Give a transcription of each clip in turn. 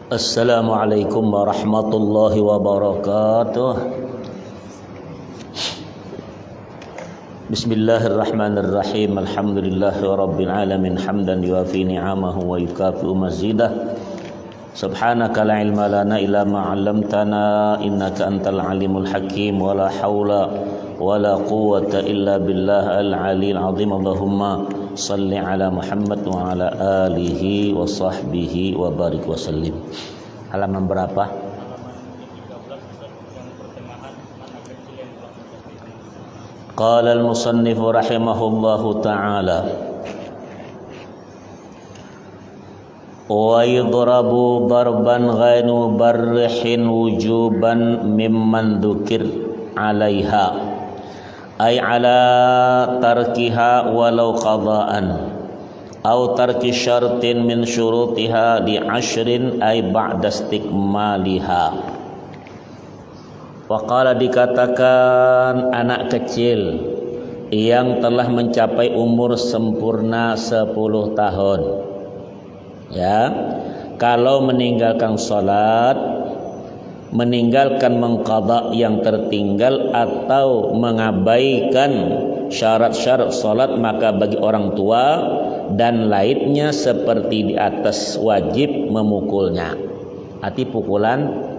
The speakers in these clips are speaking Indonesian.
Assalamualaikum warahmatullahi wabarakatuh. Bismillahirrahmanirrahim. Alhamdulillahi rabbil alamin hamdan yuafi ni'amahu wa yukafi'u mazidah. Subhanaka la ilma lana illa ma 'allamtana innaka antal alimul hakim wa la haula wa la quwwata illa billah al-'aliyyil 'azim. Allahumma salli ala Muhammad wa ala alihi wa sahbihi wa barik wa sallim. Halaman berapa? Qala al-musannif rahimahullahu ta'ala wa yudrabu darban ghairu barrihin wujuban mimman dzukir 'alaiha ay ala tarkiha walau qada'an aw tarki syartin min syurutiha li ashrin ay ba'da istikmaliha. Wa qala, dikatakan anak kecil yang telah mencapai umur sempurna 10 tahun, ya, kalau meninggalkan salat, meninggalkan mengqadha yang tertinggal atau mengabaikan syarat-syarat salat, maka bagi orang tua dan lainnya seperti di atas wajib memukulnya. Arti pukulan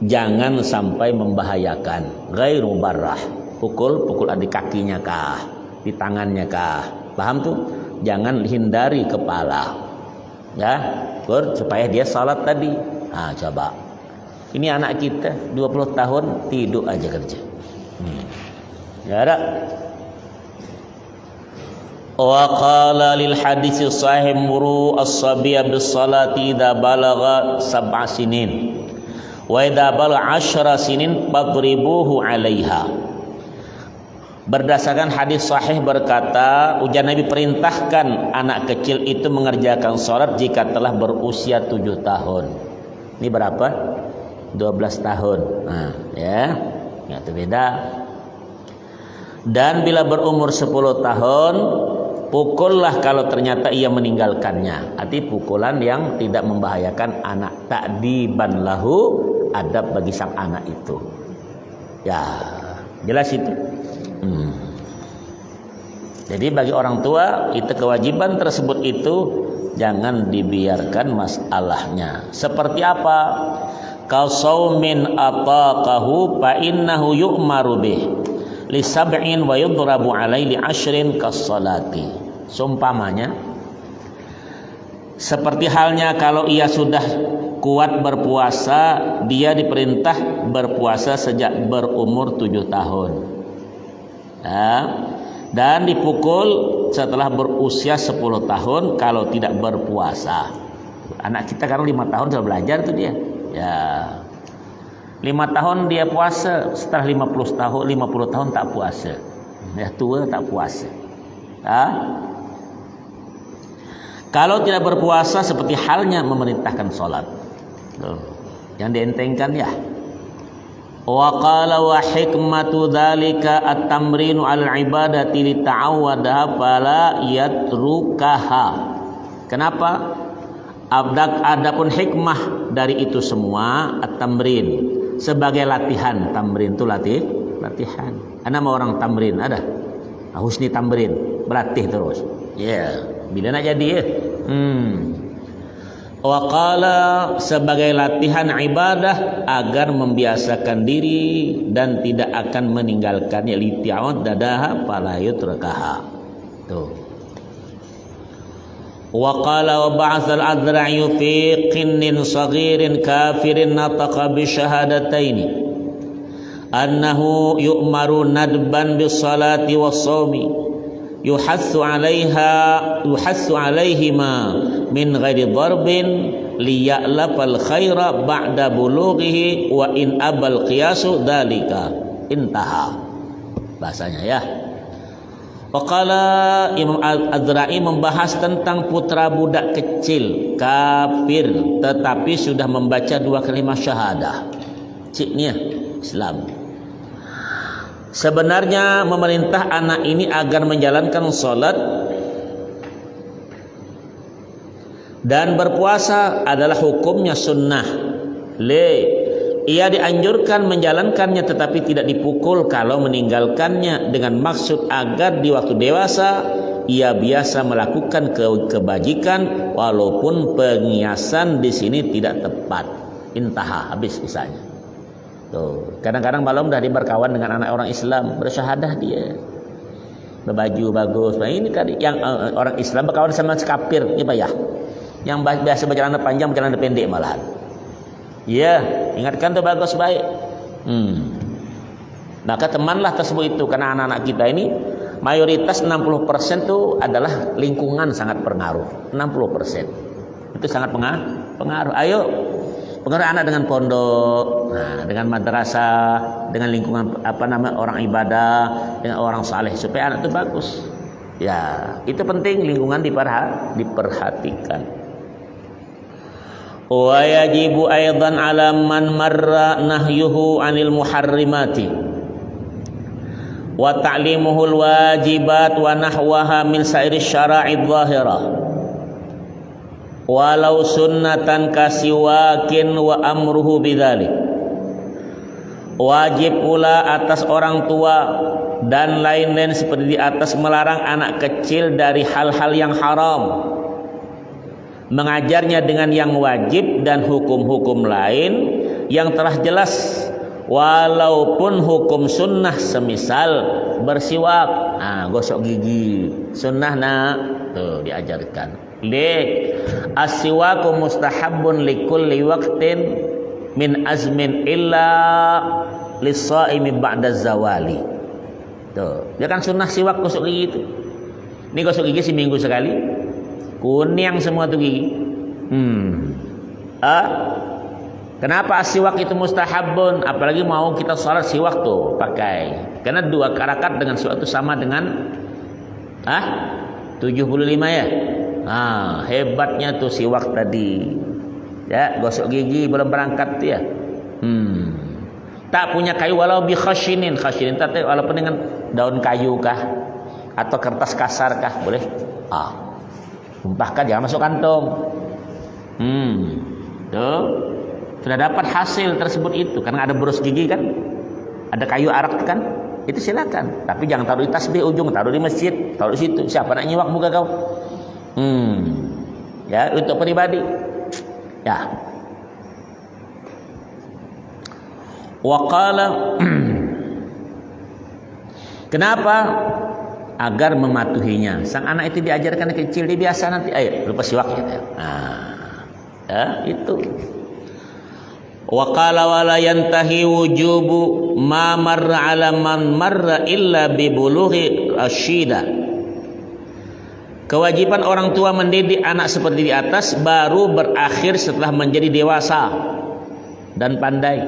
jangan sampai membahayakan. Ghairu barrah, pukul di kakinya kah, di tangannya kah, paham tuh? Jangan hindari kepala, ya, supaya dia salat tadi. Nah, coba ini anak kita 20 tahun tidur aja kerja. Ya ada. Wa qala lil hadits sahih muru as-sabiyya bis salati idza balagha 7 sinin wa idza balagha 10 sinin fadribuhu 'alaiha. Berdasarkan hadis sahih berkata, ujar Nabi, perintahkan anak kecil itu mengerjakan salat jika telah berusia 7 tahun. Ini berapa? 12 tahun. Nah, ya. Itu beda. Dan bila berumur 10 tahun, pukullah kalau ternyata ia meninggalkannya. Arti pukulan yang tidak membahayakan anak, ta'diban lahu, adab bagi sang anak itu. Ya, jelas itu. Jadi bagi orang tua itu kewajiban tersebut itu jangan dibiarkan masalahnya. Seperti apa? Qausaumin ataqahu fa innahu yu'maru bih li sab'in wa yudrabu 'alaihi li 'ashrin kas-salati. Seumpamanya seperti halnya kalau ia sudah kuat berpuasa, dia diperintah berpuasa sejak berumur 7 tahun. Nah, dan dipukul setelah berusia 10 tahun kalau tidak berpuasa. Anak kita kan 5 tahun sudah belajar tuh dia. Ya. 5 tahun dia puasa, setelah 50 tahun tak puasa. Ya, tua tak puasa. Kalau tidak berpuasa seperti halnya memerintahkan salat. Yang dientengkan ya. Wa qala wa hikmatu dzalika at-tamrinu 'alal ibadati li ta'awwadaha fala yatrukaha. Kenapa? Adapun hikmah dari itu semua at-tamrin, sebagai latihan. Tamrin itu latihan. Ana mau orang tamrin ada. Husni tamrin, berlatih terus. Ya, bila nak jadi ya. Wa qala, sebagai latihan ibadah agar membiasakan diri dan tidak akan meninggalkannya, li ta'awwadaha fala yutrakaha. Tuh. Wa qala wa ba'atsal adra'i fi qinnin saghirin kafirin nataqa bi syahadataini annahu yu'maru nadban bis salati was shaumi yuhassu 'alaihima min ghairi darbin liya'lafal khaira ba'da bulughihi wa in abal qiyasu dzalika. Intaha bahasanya ya. Waqala Imam Al-Adra'i membahas tentang putra budak kecil kafir tetapi sudah membaca 2 kalimat syahadah. Ciknya Islam. Sebenarnya memerintah anak ini agar menjalankan salat Dan berpuasa adalah hukumnya sunnah. Ia dianjurkan menjalankannya tetapi tidak dipukul kalau meninggalkannya dengan maksud agar di waktu dewasa ia biasa melakukan kebajikan walaupun pengiasan di sini tidak tepat. Intaha, habis kisahnya. Tuh, kadang-kadang malam dah dia berkawan dengan anak orang Islam, bersyahadah dia. Berbaju bagus. Nah, ini kan yang orang Islam berkawan sama kafir, ya Pak ya. Yang biasa berjalan panjang, berjalan pendek malahan. Ya, ingatkan tuh bagus baik. Maka temanlah tersebut itu, karena anak-anak kita ini mayoritas 60% itu adalah lingkungan sangat pengaruh. 60% itu sangat pengaruh. Ayo, pengaruh anak dengan pondok, dengan madrasah, dengan lingkungan orang ibadah, dengan orang saleh supaya anak itu bagus. Ya, itu penting, lingkungan diperhatikan. Wa yajibu aidan 'ala man marra nahyuhu 'anil muharrimati wa ta'limuhul wajibat wa nahwaha min sairi syara'id zahirah walau sunnatan kasiwakin wa amruhu bidzalik. Wajib pula atas orang tua dan lain-lain seperti di atas melarang anak kecil dari hal-hal yang haram, mengajarnya dengan yang wajib dan hukum-hukum lain yang telah jelas, walaupun hukum sunnah semisal bersiwak, gosok gigi sunnah tuh diajarkan. As-siwaku mustahabun likulli waqtin min azmin illa lis-shaimi ba'da zawali. Tuh, dia kan sunnah siwak gosok gigi itu. Ini gosok gigi seminggu sekali. Kuning semua tuh gigi. Kenapa siwak itu mustahabun? Apalagi mau kita sholat siwak tuh pakai. Karena 2 karakat dengan siwak itu sama dengan 75 ya. Hebatnya tuh siwak tadi. Ya, gosok gigi belum berangkat tuh ya. Tak punya kayu walau bi khashinin tapi walaupun dengan daun kayu kah atau kertas kasar kah boleh. Tumpahkan, jangan masuk kantong. Tuh, sudah dapat hasil tersebut itu karena ada boros gigi kan, ada kayu arak kan, itu silakan. Tapi jangan taruh di tasbih ujung, taruh di masjid, taruh di situ. Siapa nak nyiwak muka kau? Ya, untuk pribadi. Ya. Waqala kenapa? Agar mematuhinya. Sang anak itu diajarkan kecil, dia biasa nanti ayo lupa siwak ya. Ya, itu. Wa qala wala yantahi wujubu ma marra 'ala man marra illa bi bulughi asyida. Kewajiban orang tua mendidik anak seperti di atas baru berakhir setelah menjadi dewasa dan pandai.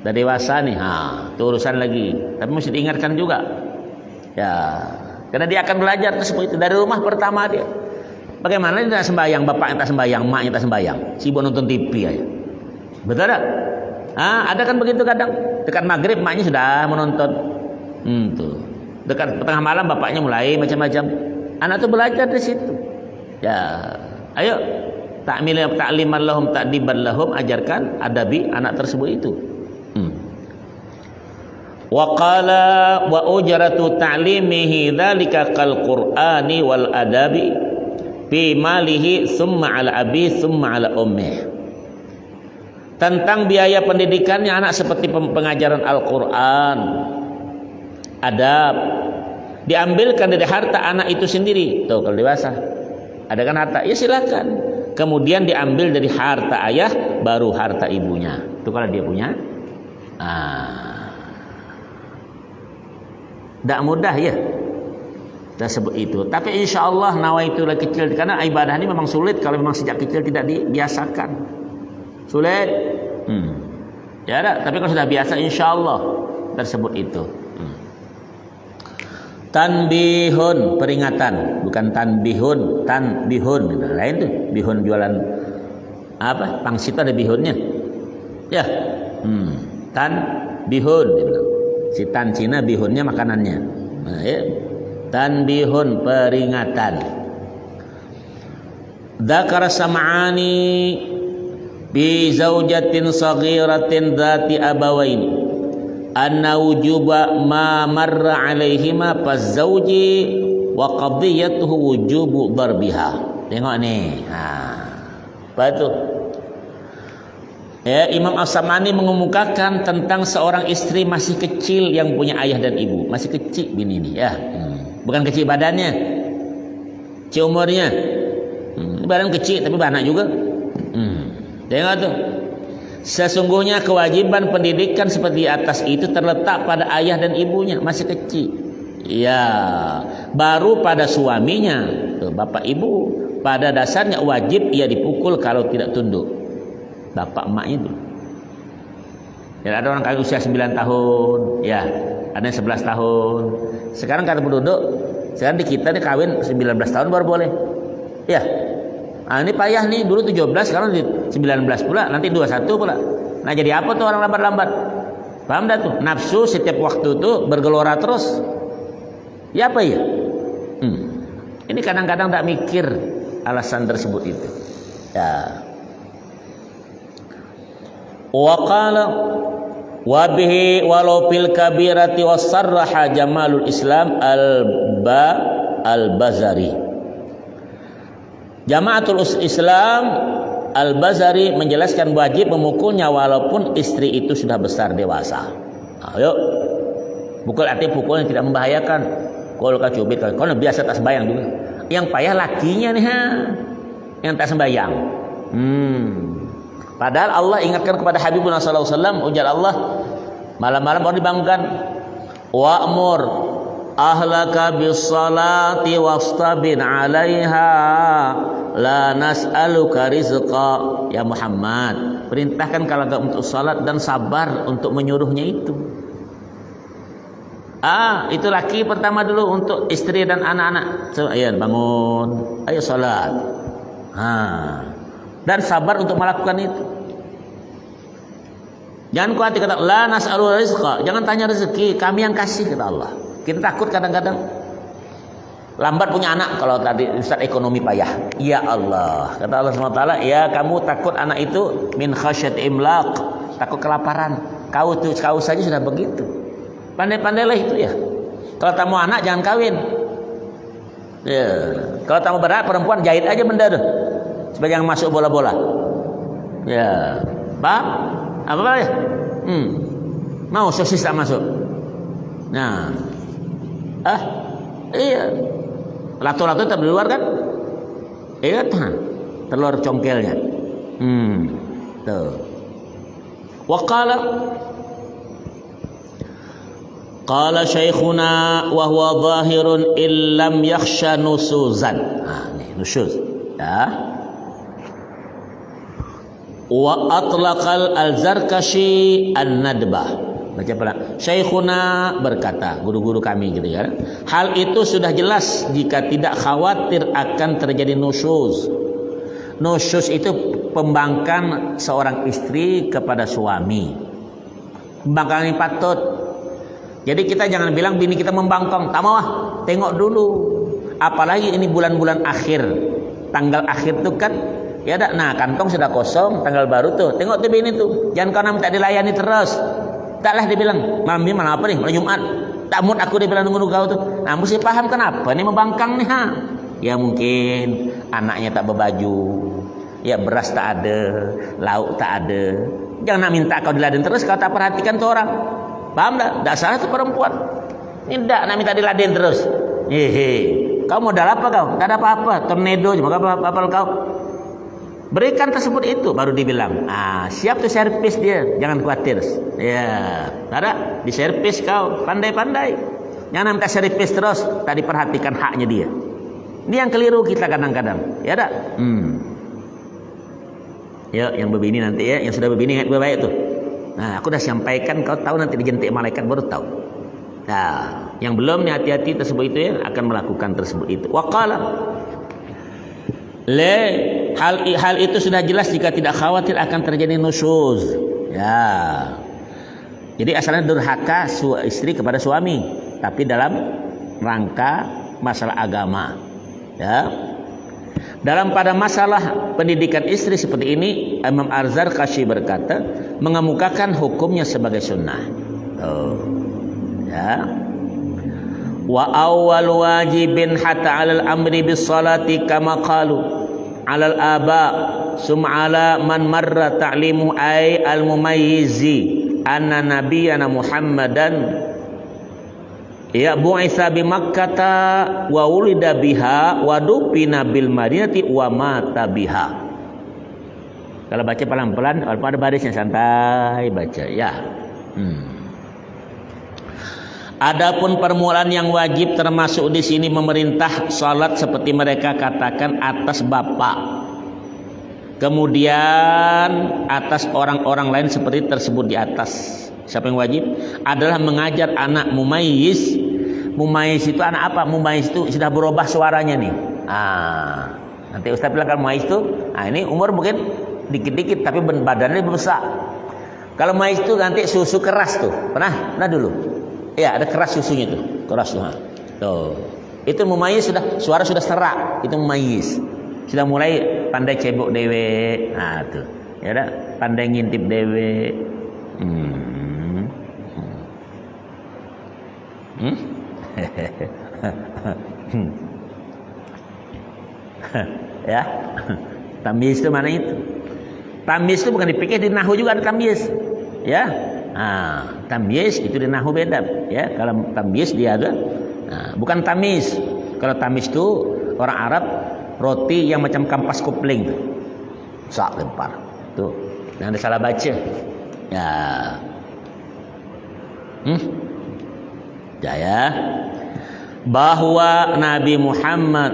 Dah dewasa nih, itu urusan lagi. Tapi mesti diingatkan juga. Ya, karena dia akan belajar tersebut itu dari rumah pertama dia. Bagaimana dia tak sembahyang, bapaknya tak sembahyang, maknya tak sembahyang, sibuk nonton TV aja. Betul tak? Ada kan begitu kadang. Dekat maghrib maknya sudah menonton. Tuh. Dekat tengah malam bapaknya mulai macam-macam. Anak tuh belajar di situ. Ya, ayo ta'liman lahum ta'diban lahum, ajarkan adabi anak tersebut itu. Wa qala wa ujratu ta'limihi dzalika kal qur'ani wal adabi fi malihi thumma ala abi thumma ala ummih. Tentang biaya pendidikannya anak seperti pengajaran Al-Qur'an, adab, diambilkan dari harta anak itu sendiri. Tuh kalau dewasa ada kan harta, ya silakan. Kemudian diambil dari harta ayah baru harta ibunya. Itu kalau dia punya. Tak mudah ya tersebut itu. Tapi insya Allah nawaitu lagi kecil, karena ibadah ini memang sulit kalau memang sejak kecil tidak dibiasakan. Sulit. Ya tak? Tapi kalau sudah biasa insya Allah tersebut itu. Tanbihun, peringatan, bukan tanbihun, tanbihun gitu. Lain tuh, bihun jualan apa? Pangsit ada bihunnya. Ya. Tanbihun gitu. Si tan Cina bihunnya makanannya. Ya. Tanbihun, peringatan. Dzakara Sam'ani bi zaujatin saghiratin dzati abawaini anna wujuba ma marra alaihima fazauji wa qadiyatuhu wujubu darbiha. Tengok ni. Apa itu? Ya, Imam As-Sam'ani mengemukakan tentang seorang istri masih kecil yang punya ayah dan ibu. Masih kecil bini ini ya. Bukan kecil badannya, kecil umurnya. Badan kecil tapi anak juga. Tengok tuh. Sesungguhnya kewajiban pendidikan seperti atas itu terletak pada ayah dan ibunya, masih kecil. Ya, baru pada suaminya, tuh, bapak ibu pada dasarnya wajib ia dipukul kalau tidak tunduk. Bapak emaknya itu. Ya, ada orang kaya usia 9 tahun, ya, ada yang 11 tahun. Sekarang kata penduduk, sekarang di kita nih kawin 19 tahun baru boleh. Ya. Nah, ini payah nih, dulu 17, sekarang 19 pula, nanti 21 pula. Nah, jadi apa tuh orang lambat-lambat? Paham dah tuh? Nafsu setiap waktu tuh bergelora terus. Ya apa ya? Ini kadang-kadang tak mikir alasan tersebut itu. Ya. Wa qala wa bihi walau fil kabirati wasarraha jamalul Islam al-Bazari. Jamaatul Islam Al-Bazari menjelaskan wajib memukulnya walaupun istri itu sudah besar dewasa. Ayo, pukul artinya pukul yang tidak membahayakan. Kalau kau cubit, kalau biasa tak sembahyang juga. Yang payah lakinya nih, yang tak sembahyang. Padahal Allah ingatkan kepada Habibullah sallallahu alaihi wasallam, ujar Allah, malam-malam baru dibangunkan, wa'mur ahlaka bis-salati wastabir 'alaiha la nas'aluka rizqa. Ya Muhammad, perintahkan kalau untuk salat dan sabar untuk menyuruhnya itu. Itu laki pertama dulu untuk istri dan anak-anak. So, ayo bangun, ayo salat. Dan sabar untuk melakukan itu. Jangan khawatir, kata la nas'alu rizqa, jangan tanya rezeki, kami yang kasih, kata Allah. Kita takut kadang-kadang lambat punya anak kalau tadi Ustaz ekonomi payah. Ya Allah, kata Allah SWT, ya kamu takut anak itu min khasyat imlaq, takut kelaparan. Kau saja sudah begitu. Pandai-pandailah itu ya. Kalau tak mau anak jangan kawin. Ya, kalau tak mau berat perempuan jahit aja benda tuh. Supaya jangan masuk bola-bola. Ya, paham? Apa ya? Mau sosis tak masuk. Nah, iya. Lato-lato tetap di luar kan? Iya, telur congkelnya. Tuh. Waqala qala syekhuna wa huwa zahirun illam yakhsha nusuzan. Nih nusuz. Ya. Wa atlaqal al-Zarkashi an-nadbah. Baca pelan. Syekhuna berkata, guru-guru kami gitu ya. Hal itu sudah jelas jika tidak khawatir akan terjadi nusyuz. Nusyuz itu pembangkang seorang istri kepada suami. Pembangkangan yang patut. Jadi kita jangan bilang bini kita membangkang, tak mau tengok dulu. Apalagi ini bulan-bulan akhir. Tanggal akhir tuh kan ya dak, nah kantong sudah kosong, tanggal baru tuh. Tengok tuh bini tuh. Jangan kau tak dilayani terus. Taklah dia bilang, malam apa nih? Malam Jumat. Tak mood aku dia bilang nunggu kau tuh. Nah, mesti paham kenapa nih membangkang nih Ya mungkin anaknya tak berbaju. Ya beras tak ada, lauk tak ada. Jangan nak minta kau diladen terus, kau tak perhatikan tuh orang. Paham tak? Tak salah tuh perempuan. Ini tak nak minta diladen terus. Kau modal apa kau? Tak ada apa-apa. Tornado cuma apa kau. Berikan tersebut itu baru dibilang. Siap tuh servis dia, jangan khawatir. Ya, ada di servis kau, pandai-pandai. Jangan minta servis terus, tak diperhatikan haknya dia. Ini yang keliru kita kadang-kadang. Ya tak? Ya, yang begini nanti ya, yang sudah begini ingat baik tuh. Nah, aku dah sampaikan, kau tahu nanti dijentik malaikat baru tahu. Nah, yang belum nih hati-hati tersebut itu ya akan melakukan tersebut itu. Waqala hal itu sudah jelas jika tidak khawatir akan terjadi nusyuz. Ya. Jadi asalnya durhaka istri kepada suami, tapi dalam rangka masalah agama. Ya. Dalam pada masalah pendidikan istri seperti ini, Imam Az-Zarkashi berkata, mengemukakan hukumnya sebagai sunnah. Ya. Wa awwal wajibin hatta 'alal amri bis salati kama qalu 'alal aba summa 'ala man marra ta'limu ay al mumayyizi anna nabiyyana Muhammadan ya bu'itsa bi Makkata wa ulida biha wa dufina bil Madinati wa mata biha. Kalau baca pelan-pelan, walaupun ada barisnya santai baca ya. Adapun permulaan yang wajib termasuk di sini memerintah salat seperti mereka katakan atas bapak. Kemudian atas orang-orang lain seperti tersebut di atas. Siapa yang wajib? Adalah mengajar anak mumayyiz. Mumayyiz itu anak apa? Mumayyiz itu sudah berubah suaranya nih. Nanti Ustaz bilang kalau mumayyiz itu, ini umur mungkin dikit-dikit tapi badannya besar. Kalau mumayyiz itu nanti susu keras tuh. Pernah dulu? Ya, ada keras susunya tuh. Keras tuh. Tuh. Itu mumayyiz suara sudah serak. Itu mumayyiz. Sudah mulai pandai cebok dewe. Nah, tuh. Ya udah, pandai ngintip dewe. Ya, tamyiz itu mana itu? Tamyiz itu bukan dipikir di nahwu juga ada tamyiz, ya. Tamyiz itu di nahwu beda, ya. Kalau tamyiz dia ada, bukan tamyiz. Kalau tamyiz itu orang Arab roti yang macam kampas kupling tuh, sak lempar, tuh. Jangan salah baca, ya. Ya, bahwa Nabi Muhammad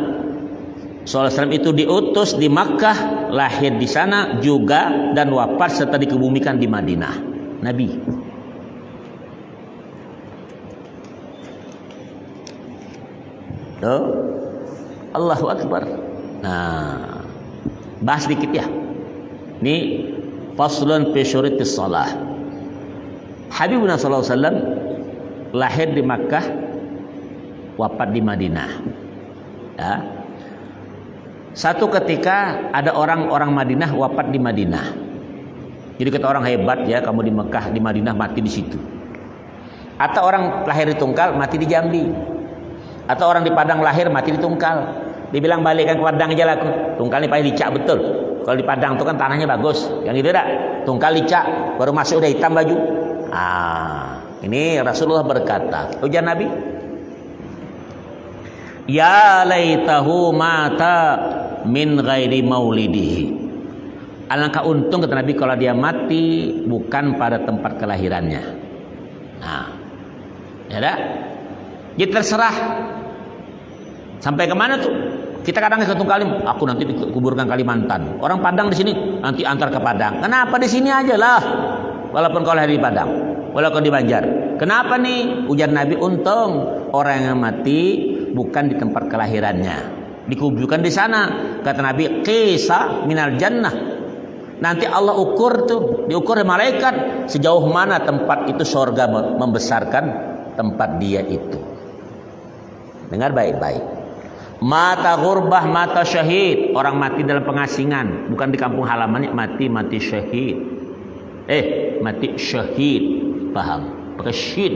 SAW itu diutus di Makkah, lahir di sana juga dan wafat serta dikebumikan di Madinah. Nabi. Tuh. Allahu Akbar. Nah, bahas dikit ya. Ini faslun fi syurutis shalah. Habibuna sallallahu alaihi wasallam lahir di Makkah, wafat di Madinah. Ya. Satu ketika ada orang Madinah wafat di Madinah. Jadi kata orang hebat ya, kamu di Mekah, di Madinah mati di situ. Atau orang lahir di Tungkal mati di Jambi. Atau orang di Padang lahir mati di Tungkal. Dibilang balikkan ke Padang aja lah. Tungkal ini paling licak betul. Kalau di Padang itu kan tanahnya bagus. Yang itu enggak. Tungkal licak, baru masuk udah hitam baju. Ini Rasulullah berkata, ujar Nabi, ya laitahu mata min ghairi maulidihi. Alangkah untung kata Nabi kalau dia mati bukan pada tempat kelahirannya. Ya dah. Jadi terserah. Sampai kemana tuh? Kita kadang ke Tungkalim, aku nanti dikuburkan Kalimantan. Orang Padang di sini nanti antar ke Padang. Kenapa di sini aja lah? Walaupun kau lahir di Padang, walaupun di Banjar. Kenapa nih? Ujar Nabi, untung orang yang mati bukan di tempat kelahirannya, dikuburkan di sana. Kata Nabi, qisa minal jannah. Nanti Allah ukur tuh, diukur oleh malaikat sejauh mana tempat itu surga membesarkan tempat dia itu. Dengar baik-baik. Mata gurbah, mata syahid. Orang mati dalam pengasingan, bukan di kampung halamannya, mati syahid. Mati syahid. Paham? Pakai syid.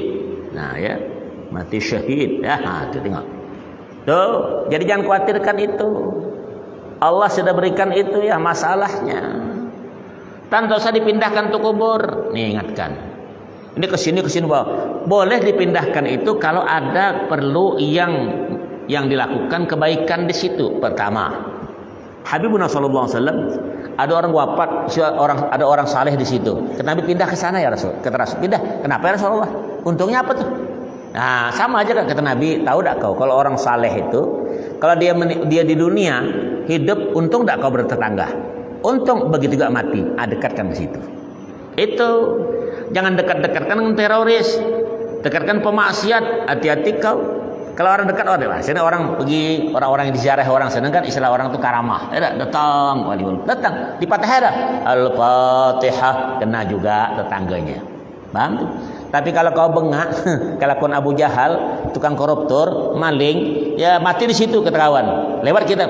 Nah ya, mati syahid. Ya, itu tengok. Tuh, jadi jangan khawatirkan itu. Allah sudah berikan itu ya masalahnya. Tanpa usah dipindahkan untuk kubur. Nih ingatkan. Ini ke sini bawah. Boleh dipindahkan itu kalau ada perlu yang dilakukan kebaikan di situ. Pertama, Habibuna sallallahu alaihi wasallam, ada orang wafat, ada orang saleh di situ. Kata Nabi, pindah ke sana ya Rasul. Kata Rasul, pindah. Kenapa ya Rasulullah? Untungnya apa tuh? Nah, sama aja kan kata Nabi. Tahu tak kau kalau orang saleh itu, kalau dia di dunia hidup, untung tak kau bertetangga? Untung, begitu juga mati. Dekatkan ke situ. Itu jangan dekat-dekatkan dengan teroris, dekatkan pemaksiat. Hati-hati kau. Kalau orang dekat, sini orang pergi, orang-orang yang diziarah orang sana kan istilah orang itu karamah. Datang, datang di Fatihah, Al-Fatihah, kena juga tetangganya. Paham? Tapi kalau kau bengak, kelakuan Abu Jahal, tukang koruptor, maling, ya mati di situ ketahuan. Lewat kita,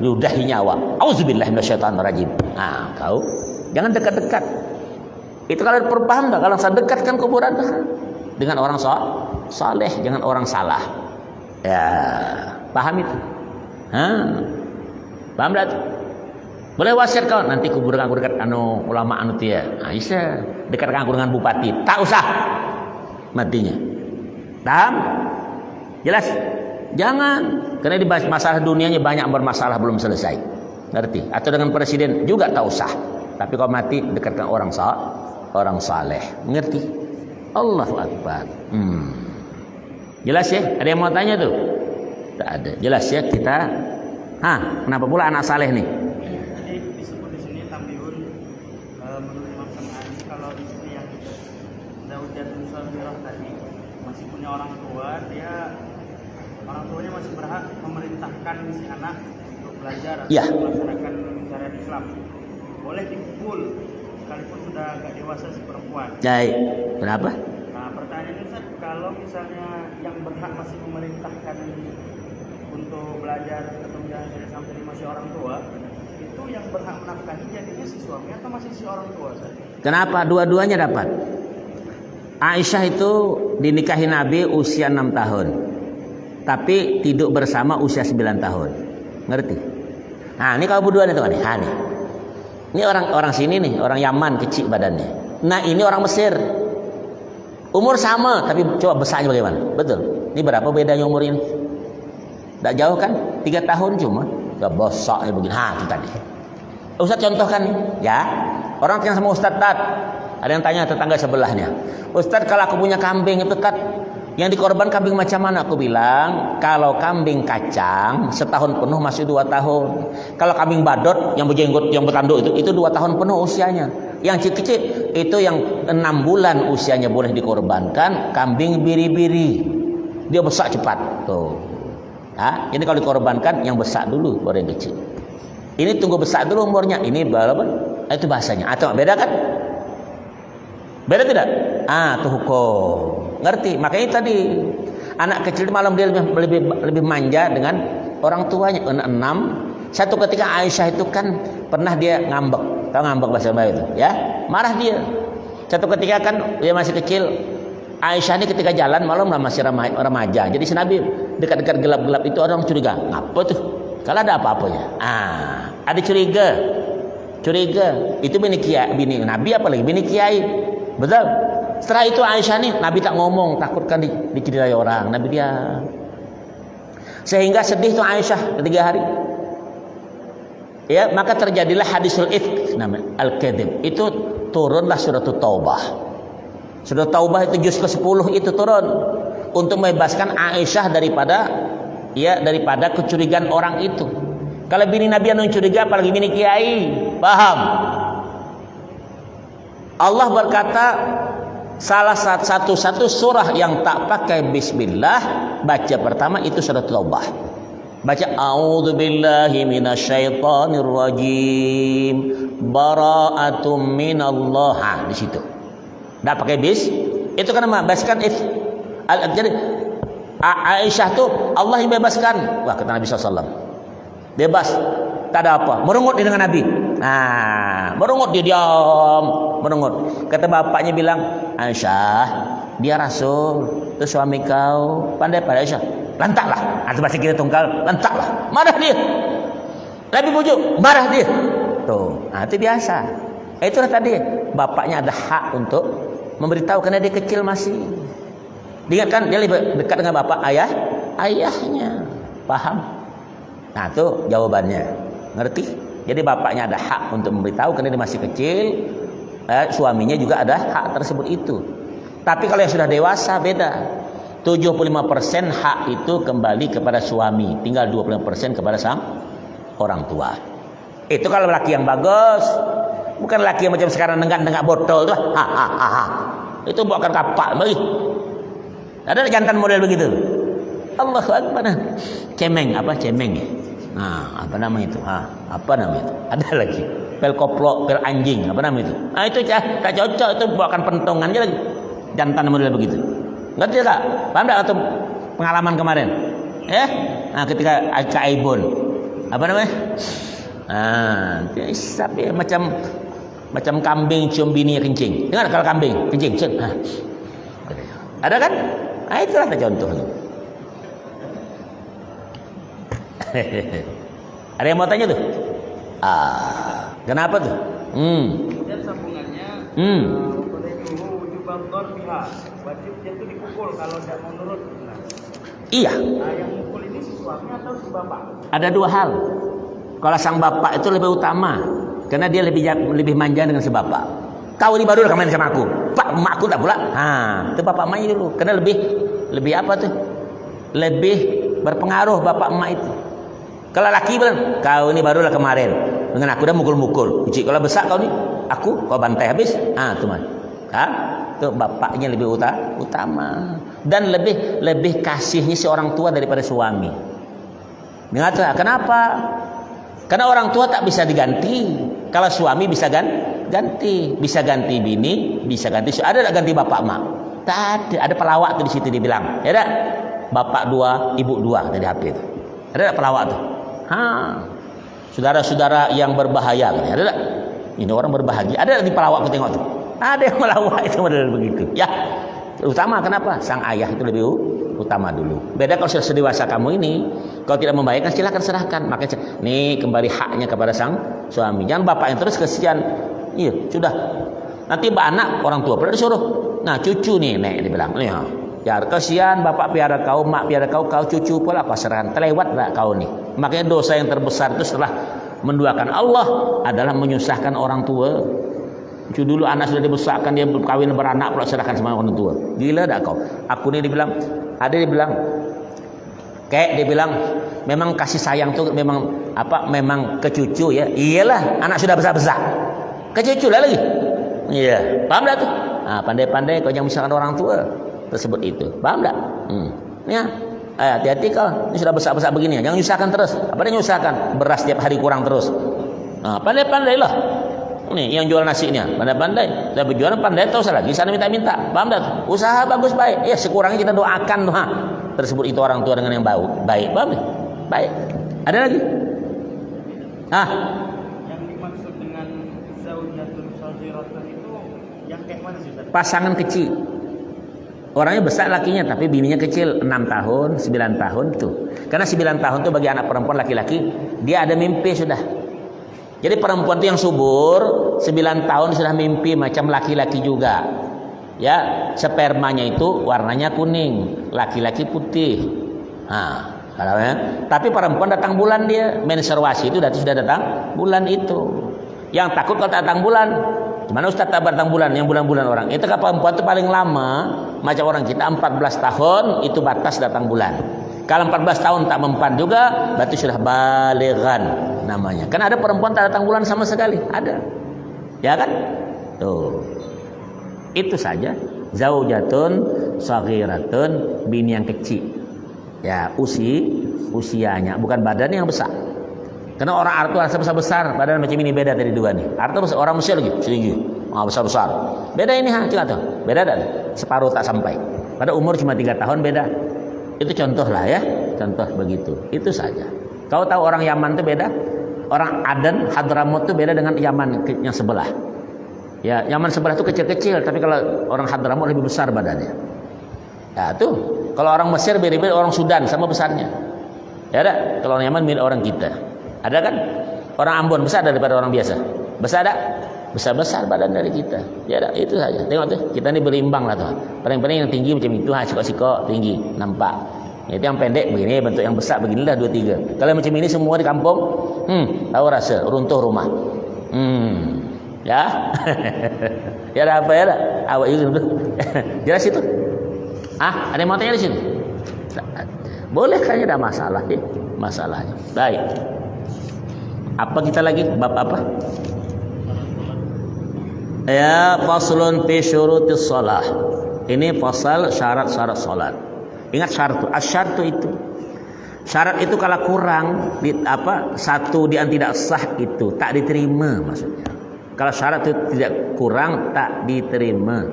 ludahi nyawa. Auzubillahi minasyaitonirrajim. Nah, kau jangan dekat-dekat. Itu kalau perpaham dah, kalau saya dekatkan kuburan dah. Dengan orang saleh, jangan orang salah. Ya, paham itu? Paham dah tu? Boleh wasiat kau nanti kuburan aku dekat ulama tu ya. Nah, bisa dekatkan aku dengan bupati. Tak usah matinya. Paham? Jelas? Jangan, karena di masalah dunianya banyak bermasalah belum selesai. Ngerti? Atau dengan presiden juga tak usah. Tapi kalau mati dekatkan orang saleh. Ngerti? Allahu Akbar. Jelas ya? Ada yang mau tanya tuh? Tak ada. Jelas ya kita. Kenapa pula anak saleh nih? Jadi disebut di sini tambihun menurut Imam Syafi'i kalau istri yang Zawjatun Shabirah tadi masih punya orang tua, orang tuanya masih berhak memerintahkan si anak untuk belajar atau melaksanakan syariat Islam. Boleh dipukul sekalipun sudah agak dewasa si perempuan. Baik. Kenapa? Nah, pertanyaannya Ustaz, kalau misalnya yang berhak masih memerintahkan untuk belajar atau menjalani syariat Islam tadi masih orang tua, itu yang berhak menafkahi jadinya si suami atau masih si orang tua, Ustaz? Kenapa? Dua-duanya dapat. Aisyah itu dinikahi Nabi usia 6 tahun. Tapi tidur bersama usia 9 tahun. Ngerti? Nah, ini kalau berdua nih tuh nih. Ini orang sini nih, orang Yaman kecil badannya. Nah, ini orang Mesir. Umur sama, tapi coba besarnya bagaimana? Betul. Ini berapa bedanya umur ini? Tak jauh kan? 3 tahun cuma. Gak besarnya begini. Itu tadi. Ustaz contohkan nih, ya. Orang yang sama Ustaz Tat. Ada yang tanya tetangga sebelahnya. Ustaz, kalau aku punya kambing itu Tat, yang dikorban kambing macam mana? Aku bilang, kalau kambing kacang setahun penuh masih 2 tahun. Kalau kambing badot yang berjenggot, yang bertanduk itu 2 tahun penuh usianya. Yang kecil itu yang 6 bulan usianya boleh dikorbankan. Kambing biri-biri, dia besar cepat. Tuh. Ini kalau dikorbankan yang besar dulu, baru yang kecil. Ini tunggu besar dulu umurnya. Ini berapa? Itu bahasanya. Atau beda kan? Beda tidak? Itu hukum. Ngerti? Makanya tadi anak kecil malam dia lebih manja dengan orang tuanya. 6. Satu ketika Aisyah itu kan pernah dia ngambek. Tahu ngambek bahasa Melayu itu, ya? Marah dia. Satu ketika kan dia masih kecil. Aisyah ini ketika jalan malam masih remaja. Jadi si Nabi dekat-dekat gelap-gelap itu orang curiga. Ngapa tuh? Kalau ada apa-apanya. Ada curiga. Itu bini Nabi apalagi bini kiai. Betul? Setelah itu Aisyah nih Nabi tak ngomong, takutkan dicurigai orang. Nabi dia. Sehingga sedih tuh Aisyah 3 hari. Ya, maka terjadilah hadisul ifk namanya al-kadzib. Itu turunlah surah Taubah. Surah Taubah itu juz ke-10 itu turun untuk membebaskan Aisyah daripada kecurigaan orang itu. Kalau bini Nabi yang curiga apalagi bini kiai. Paham? Allah berkata salah satu surah yang tak pakai bismillah baca pertama itu surah Taubah. Baca a'udzubillahi minasyaitonirrajim bara'atum minallah. Di situ. Enggak pakai bis. Itu kan membebaskan jadi Aisyah tuh Allah yang bebaskan. Wah, kata Nabi SAW. Bebas. Tak ada apa. Merungut dia dengan Nabi. Merungut dia diam. Merungut. Kata bapaknya bilang, Aisyah, dia Rasul. Itu suami kau. Pandai pada Aisyah. Lantaklah. Atau bahasa kita tunggal. Lantaklah. Marah dia. Nabi pujuk. Marah dia. Tuh. Itu biasa. Itulah tadi. Bapaknya ada hak untuk memberitahu karena dia kecil masih. Diingatkan dia lebih dekat dengan bapak ayahnya. Paham? Itu jawabannya. Ngerti? Jadi bapaknya ada hak untuk memberitahu karena dia masih kecil. Suaminya juga ada hak tersebut itu. Tapi kalau yang sudah dewasa beda. 75% hak itu kembali kepada suami, tinggal 25% kepada sang orang tua. Itu kalau laki yang bagus. Bukan laki yang macam sekarang nenggak botol tuh. Itu bukan kapak bagi. Ada jantan model begitu. Allahu Akbar. Cemeng ya? Apa nama itu? Apa nama itu? Ada lagi. Pel koplok, pel anjing, apa nama itu? Itu tak cocok, itu bukan pentongan aja lagi. Jantan model begitu. Ngerti tak? Paham tak atau pengalaman kemarin? Ketika Kak Aibon apa namanya? Sapi macam kambing cium bini kencing. Dengar kalau kambing kencing, ada kan? Itulah contohnya. Ada yang mau tanya tuh? Kenapa tuh? Kemudian sambungannya, wajib dia itu dipukul kalau tidak mau nurut. Iya. Nah, yang mukul ini si suami atau si bapak? Ada dua hal. Kalau sang bapak itu lebih utama, karena dia lebih manja dengan si bapak. Kau ini baru udah main sama aku, pak emakku tak pula. Itu bapak emaknya dulu, karena lebih apa tuh? Lebih berpengaruh bapak emak itu. Kalau laki bilang, kau ini barulah kemarin dengan aku udah mukul-mukul. Kalau besar kau nih, kau bantai habis. Tuh man. Tuh bapaknya lebih utama dan lebih kasihnya si orang tua daripada suami. Mengatakan kenapa? Karena orang tua tak bisa diganti. Kalau suami bisa ganti, bisa ganti bini, bisa ganti. Ada tak ganti bapak mak? Tak ada. Ada pelawak tuh di situ dibilang. Ya tak? Bapak 2, ibu 2 dari HP itu. Ada tak pelawak tuh? Saudara-saudara yang berbahaya, ada tak? Ini orang berbahagia. Ada di pelawak aku tengok tuh. Ada yang melawak itu model begitu. Ya, utama kenapa? Sang ayah itu lebih utama dulu. Beda kalau sudah dewasa kamu ini, kalau tidak membahayakan silakan serahkan. Makanya nih kembali haknya kepada sang suami. Jangan bapak yang terus kesian. Iya, sudah. Nanti anak orang tua pada disuruh. Nah, cucu nih, nek dibilang. Ya, kesian bapak piara kau, mak piara kau cucu pula kau serahkan. Terlewat tak kau nih. Makanya dosa yang terbesar itu setelah menduakan Allah adalah menyusahkan orang tua. Itu dulu anak sudah dibesarkan, dia kawin beranak pula serahkan sama orang tua. Gila dah kau. Aku ni dibilang, kayak dia bilang memang kasih sayang tu memang ke cucu ya. Iyalah, anak sudah besar-besar. Ke cucu lah lagi. Iya, paham dah tu. Pandai-pandai kau jangan menyusahkan orang tua tersebut itu. Paham tak? Ya. Hati-hati kau. Ini sudah besar-besar begini. Jangan nyusahkan terus. Apa dia nyusahkan? Beras tiap hari kurang terus. Pandai-pandailah. Nih yang jual nasinya, pandai-pandai. Saya berjualan pandai tahu lagi sana minta-minta. Paham tak? Usaha bagus baik. Ya sekurangnya kita doakan tersebut itu orang tua dengan yang baik. Paham tak? Baik. Ada lagi? Yang dimaksud dengan zaujatul saghiratan itu yang kayak mana sih? Pasangan kecil. Orangnya besar lakinya tapi bininya kecil 6 tahun, 9 tahun tuh. Karena 9 tahun tuh bagi anak perempuan laki-laki dia ada mimpi sudah. Jadi perempuan itu yang subur 9 tahun sudah mimpi macam laki-laki juga. Ya, spermanya itu warnanya kuning, laki-laki putih. Tapi perempuan datang bulan dia, menstruasi itu sudah datang bulan itu. Yang takut kalau datang bulan. Mana Ustaz tak datang bulan, yang bulan-bulan orang. Itu kalau perempuan itu paling lama macam orang kita 14 tahun itu batas datang bulan. Kalau 14 tahun tak mempan juga, berarti sudah balighan namanya. Kan ada perempuan tak datang bulan sama sekali, ada. Ya kan? Tuh. Itu saja. Zaujatun saghiratun, bini yang kecil. Ya, usianya, bukan badannya yang besar. Karena orang Arab itu rasa besar-besar, badan macam ini beda dari dua nih. Arab itu orang Mesir lagi, tinggi, besar-besar. Beda ini coba tuh. Beda dan separuh tak sampai. Pada umur cuma 3 tahun beda. Itu contoh lah ya, contoh begitu. Itu saja. Kau tahu orang Yaman itu beda? Orang Aden, Hadramut itu beda dengan Yaman yang sebelah. Ya, Yaman sebelah itu kecil-kecil, tapi kalau orang Hadramut lebih besar badannya. Ya, tuh. Kalau orang Mesir beda-beda orang Sudan sama besarnya. Ya ada. Kalau orang Yaman mirip orang kita. Ada kan? Orang Ambon besar daripada orang biasa. Besar tak? Besar-besar badan dari kita. Ya dah, itu saja. Tengok tu, kita ni berimbang lah tu. Paling-paling yang tinggi macam itu, sikok-sikok tinggi, nampak. Itu yang pendek begini, bentuk yang besar beginilah 2-3. Kalau macam ini semua di kampung, tahu rasa runtuh rumah. Ya. Ya ada apa ya dah? Awak itu. Jelas itu? Ada yang mau tanya di sini? Boleh kayaknya ada masalah ya, masalahnya. Baik. Apa kita lagi? Bab apa? Ya, faslun fi syurutis shalah. Ini pasal syarat-syarat salat. Ingat syarat itu. Syarat itu kalau kurang satu yang tidak sah itu tak diterima maksudnya. Kalau syarat itu tidak kurang tak diterima.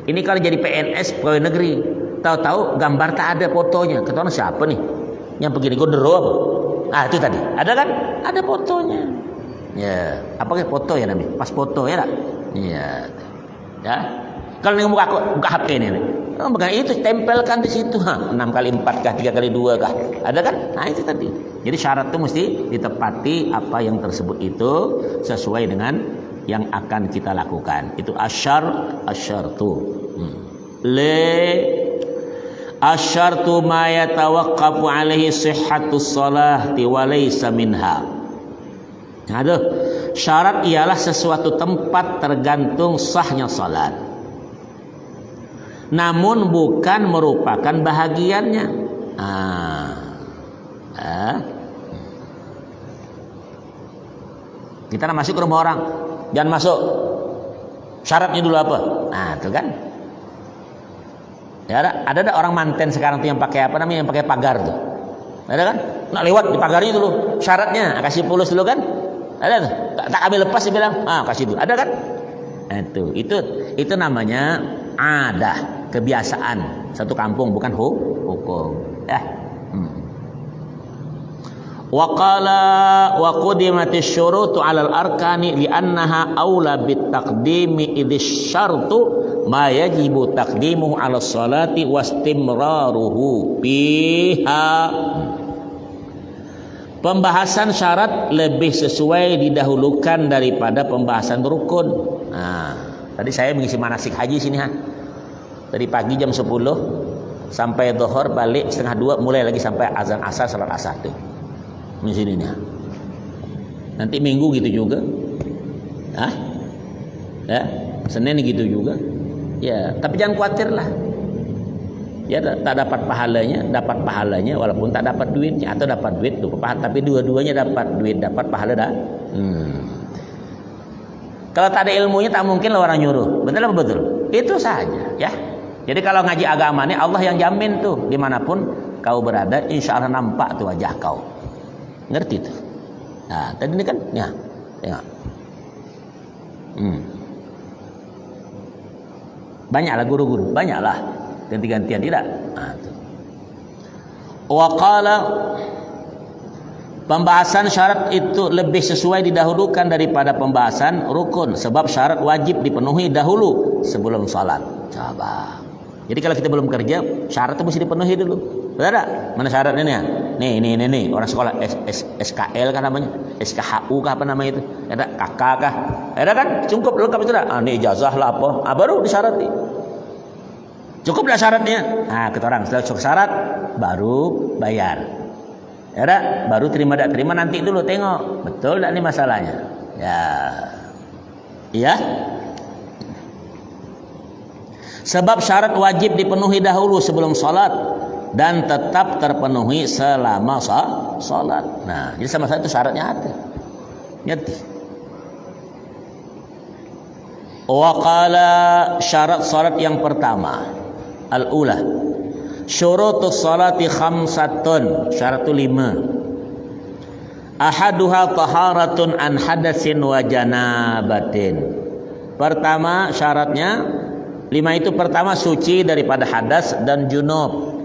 Ini kalau jadi PNS pegawai negeri, tahu-tahu gambar tak ada fotonya. Kata orang siapa nih? Yang begini gondero apa? Ah, itu tadi. Ada kan? Ada fotonya. Ya, apa foto ya namanya? Pas foto ya tak? Iya. Ya. Kalau nih buka HP nih. Oh, bukan itu tempelkan di situ. 6 kali 4 kah, 3 kali 2 kah? Ada kan? Nah, itu tadi. Jadi syarat itu mesti ditepati apa yang tersebut itu sesuai dengan yang akan kita lakukan. Itu asyartu. Asyartu ma yatawaqqafu alaihi sihhatus sholati wa laysa minha. Aduh, syarat ialah sesuatu tempat tergantung sahnya salat. Namun bukan merupakan bahagiannya. Kita nak masuk ke rumah orang, jangan masuk. Syaratnya dulu apa? Nah, itu kan. Ya, ada orang manten sekarang tuh yang pakai apa namanya, yang pakai pagar tuh. Ada kan? Nak lewat di pagarnya dulu. Syaratnya kasih pulus dulu kan? Ada tuh. Tak ambil lepas dia bilang, kasih dulu. Ada kan? Nah, itu namanya adah, kebiasaan satu kampung, bukan hukum. Ya. Wa qala wa qudimatish syurutu 'alal arkani li'annaha aula bit taqdimi idz syartu ma yajibu taqdimuhu 'ala sholati wastimraruhu biha. Pembahasan syarat lebih sesuai didahulukan daripada pembahasan rukun. Nah, tadi saya mengisi manasik haji sini dari pagi jam 10 sampai zuhur, balik setengah 2, mulai lagi sampai azan asar, salat asar tuh. Di sini nih. Nanti Minggu gitu juga. Ya, Senin gitu juga. Ya, tapi jangan khawatir lah. Ya, tak dapat pahalanya walaupun tak dapat duitnya, atau dapat duit tuh, tapi dua-duanya dapat duit, dapat pahala dah. Kalau tak ada ilmunya tak mungkin lah orang nyuruh. Betul apa betul? Itu saja, ya. Jadi kalau ngaji agama ini Allah yang jamin tuh, dimanapun kau berada, insya Allah nampak tuh wajah kau. Ngerti tuh. Nah, tadi ini kan, ya, tengok. Banyaklah guru-guru, banyaklah ganti-gantian tidak. Nah, tuh. Wa qala, pembahasan syarat itu lebih sesuai didahulukan daripada pembahasan rukun, sebab syarat wajib dipenuhi dahulu sebelum salat. Coba. Jadi kalau kita belum kerja, syarat itu mesti dipenuhi dulu. Betul tak? Mana syaratnya nih? Nih, orang sekolah SKL kan namanya, SKHU kah apa namanya itu? Ada KK kah? Ada kan? Cukup lengkap itu dah. Ini ijazah lah apa? Baru disyarati. Cukuplah syaratnya. Kita orang setelah cukup syarat baru bayar. Ya, baru terima tak terima nanti dulu tengok. Betul tak ini masalahnya? Ya. Iya. Sebab syarat wajib dipenuhi dahulu sebelum salat dan tetap terpenuhi selama salat. Nah, jadi sama saja itu syaratnya ada. Ngerti? Wa qala, syarat salat yang pertama, al-ula, syurutus salati khamsatun, syarat itu 5. Ahaduha taharatun an hadatsin wa janabatin. Pertama syaratnya 5 itu, pertama suci daripada hadas dan junub.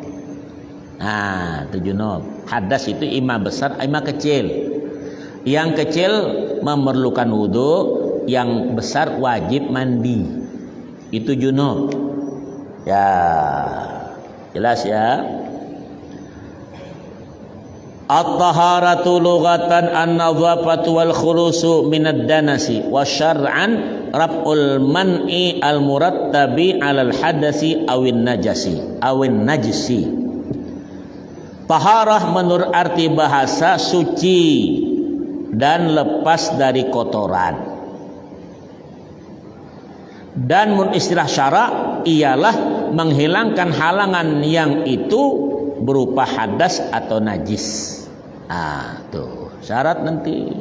Nah, itu junub. Hadas itu ima besar, ima kecil. Yang kecil memerlukan wudu, yang besar wajib mandi. Itu junub. Ya, jelas ya. At-taharatu lughatan an-nadhafatu wal khulusu minad danasi wa syar'an raf'ul man'i al-murattabi 'alal hadasi awin najisi. Taharah menurut arti bahasa suci dan lepas dari kotoran. Dan menurut istilah syara ialah menghilangkan halangan yang itu berupa hadas atau najis. Tuh syarat nanti.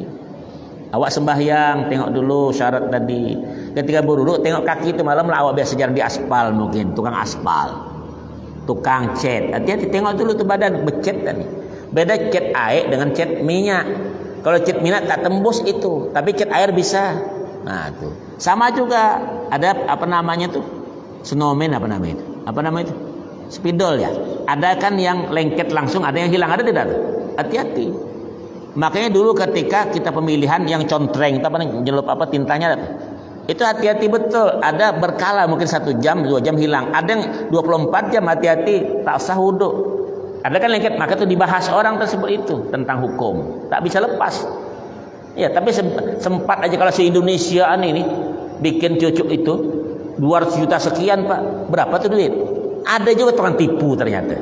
Awak sembahyang, tengok dulu syarat tadi. Ketika berduduk, tengok kaki itu malam lah awak biasa jalan di aspal, mungkin tukang aspal, tukang cat. Hati-hati tengok dulu tuh badan becet tadi. Beda cat air dengan cat minyak. Kalau cat minyak tak tembus itu, tapi cat air bisa. Nah tuh sama juga. Ada apa namanya tuh? Snowman apa namanya itu? Apa namanya itu? Spidol ya. Ada kan yang lengket langsung, ada yang hilang, ada tidak tuh? Hati-hati. Makanya dulu ketika kita pemilihan yang contreng, apa nyelup apa tintanya, itu hati-hati betul. Ada berkala mungkin 1 jam, 2 jam hilang. Ada yang 24 jam, hati-hati tak sah wudu. Ada kan lengket, maka itu dibahas orang tersebut itu tentang hukum, tak bisa lepas. Ya, tapi sempat aja kalau se-Indonesiaan ini bikin cucuk itu 200 juta sekian, Pak. Berapa tuh duit? Ada juga tukang tipu ternyata.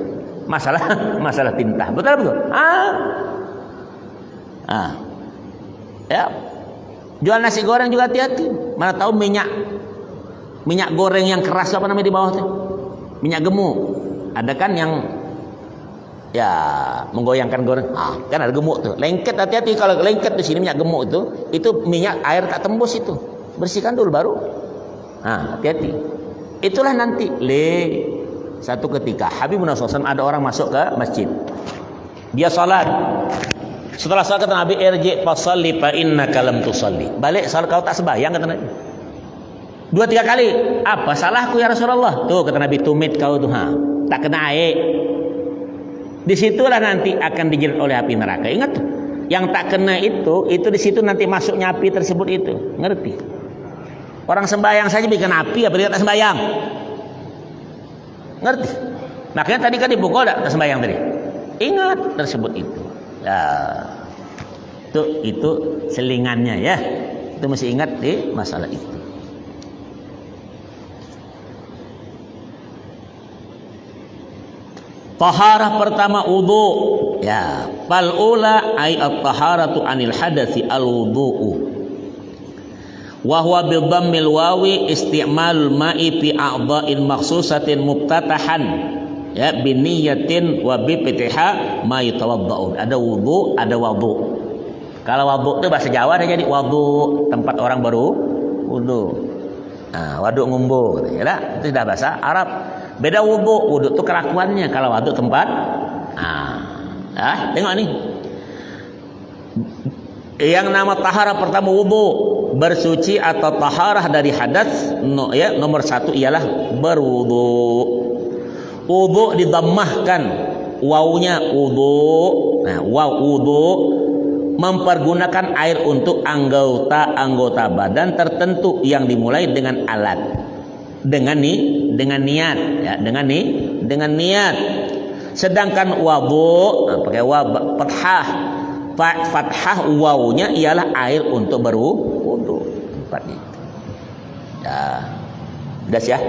Masalah tinta. Betul. Ya. Jual nasi goreng juga hati-hati. Mana tahu minyak goreng yang keras apa namanya di bawah tuh? Minyak gemuk. Ada kan yang ya menggoyangkan goreng. Kan ada gemuk tuh. Lengket, hati-hati kalau lengket di sini minyak gemuk itu minyak air tak tembus itu. Bersihkan dulu baru. Hati-hati. Itulah nanti satu ketika Habibuna SAW ada orang masuk ke masjid. Dia salat. Setelah salat kata Nabi, irji fasalli fa innaka lam tusalli. Balik salat kau tak sembahyang kata Nabi. 2-3 kali. Apa salahku ya Rasulullah? Tuh kata Nabi, tumit kau tuh tak kena air. Disitulah nanti akan dijerat oleh api neraka. Ingat tuh. Yang tak kena itu di situ nanti masuknya api tersebut itu. Ngerti? Orang sembahyang saja bikin api, apa dia tak sembahyang? Ngerti? Makanya tadi kan dipukul tak sembahyang tadi. Ingat tersebut itu. Ya. Itu selingannya ya. Itu mesti ingat di masalah itu. Taharah pertama wudu. Ya, fal ula ay at-taharatu anil hadatsy al-wudu'u. Wa huwa bi dhammil wawi isti'malul ma'i fi a'dha'in makhsusatin mubtatahan ya bi niyyatin wa bi fitiha ma yatawaddau. Ada wudu, ada wudu. Kalau wudu itu bahasa Jawa ada jadi wudu, tempat orang baru wudu. Waduk ngumbu gitu ya. Itu sudah bahasa Arab. Beda wudu itu kelakuannya. Kalau wudu tempat tengok nih. Yang nama taharah pertama wudu, bersuci atau taharah dari hadas nomor 1 ialah berwudu. Wudu didammahkan wawunya wudu. Waw wudu mempergunakan air untuk anggota badan tertentu yang dimulai dengan alat, dengan niat ya, dengan niat. Sedangkan wudu pakai waw fathah wawunya ialah air untuk berwudu. Tempatnya ya das ya.